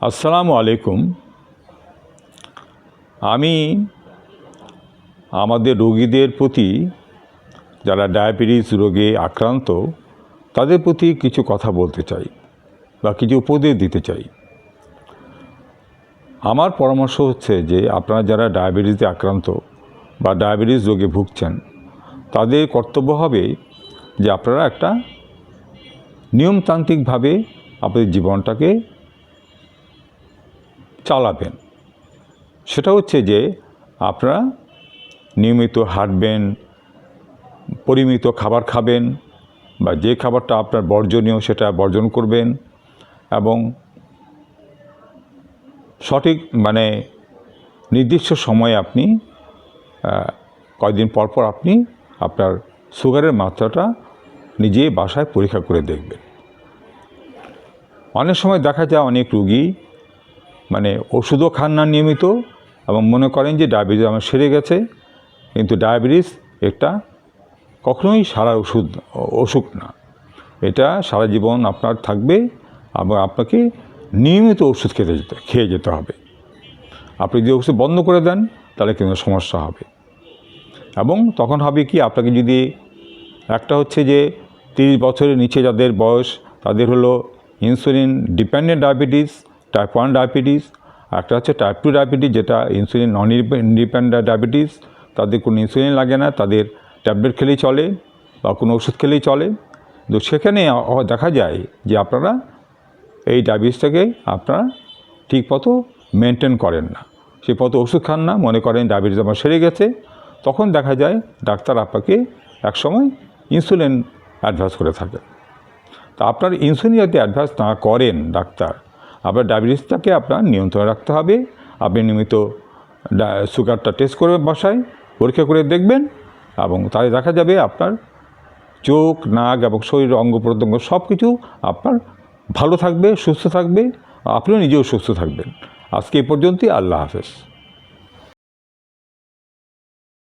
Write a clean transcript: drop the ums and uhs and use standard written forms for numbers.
আসসালামু আলাইকুম। আমি আমাদের রোগীদের প্রতি, যারা ডায়াবেটিস রোগে আক্রান্ত, তাদের প্রতি কিছু কথা বলতে চাই বা কিছু উপদেশ দিতে চাই। আমার পরামর্শ হচ্ছে যে আপনারা যারা ডায়াবেটিসে আক্রান্ত বা ডায়াবেটিস রোগে ভুগছেন, তাদের কর্তব্য হবে যে আপনারা একটা নিয়মতান্ত্রিকভাবে আপনাদের জীবনটাকে চালাবেন। সেটা হচ্ছে যে আপনারা নিয়মিত হাঁটবেন, পরিমিত খাবার খাবেন, বা যে খাবারটা আপনার বর্জনীয় সেটা বর্জন করবেন, এবং সঠিক নির্দিষ্ট সময়ে আপনি কয়েকদিন পর পর আপনি আপনার সুগারের মাত্রাটা নিজেই বাসায় পরীক্ষা করে দেখবেন। অনেক সময় দেখা যায় অনেক রোগী ওষুধও খান না নিয়মিত এবং মনে করেন যে ডায়াবেটিস আমার সেরে গেছে, কিন্তু ডায়াবেটিস একটা কখনোই সারা অসুখ না। এটা সারা জীবন আপনার থাকবে এবং আপনাকে নিয়মিত ওষুধ খেয়ে যেতে হবে। আপনি যদি ওষুধ বন্ধ করে দেন তাহলে কিন্তু সমস্যা হবে। এবং তখন হবে কি, আপনাকে যদি একটা হচ্ছে যে 30 বছরের নিচে যাদের বয়স, তাদের হলো insulin dependent diabetes, type 1 diabetes. একটা হচ্ছে টাইপ 2 ডায়াবেটিস, যেটা ইনসুলিন নন ডিপেন্ডেন্ট ডায়াবেটিস। তাদের কোনো ইনসুলিন লাগে না, তাদের ট্যাবলেট খেলেই চলে বা কোনো ওষুধ খেলেই চলে। তো সেখানে দেখা যায় যে আপনারা এই ডায়াবেটিসটাকে আপনারা ঠিকমতো মেনটেন করেন না, সে মতো ওষুধ খান না, মনে করেন ডায়াবেটিস আমার সেরে গেছে। তখন দেখা যায় ডাক্তার আপনাকে একসময় ইনসুলিন অ্যাডভাইস করে থাকে। তা আপনার ইনসুলিন যাতে অ্যাডভাইস না করেন ডাক্তার, আপনার ডায়াবেটিসটাকে আপনার নিয়ন্ত্রণে রাখতে হবে। আপনি নিয়মিত সুগারটা টেস্ট করে বাসায় পরীক্ষা করে দেখবেন, এবং তাই দেখা যাবে আপনার চোখ, নাক এবং শরীরের অঙ্গ প্রত্যঙ্গ সব কিছু আপনার ভালো থাকবে, সুস্থ থাকবে, আপনিও নিজেও সুস্থ থাকবেন। আজকে এই পর্যন্তই। আল্লাহ হাফেজ।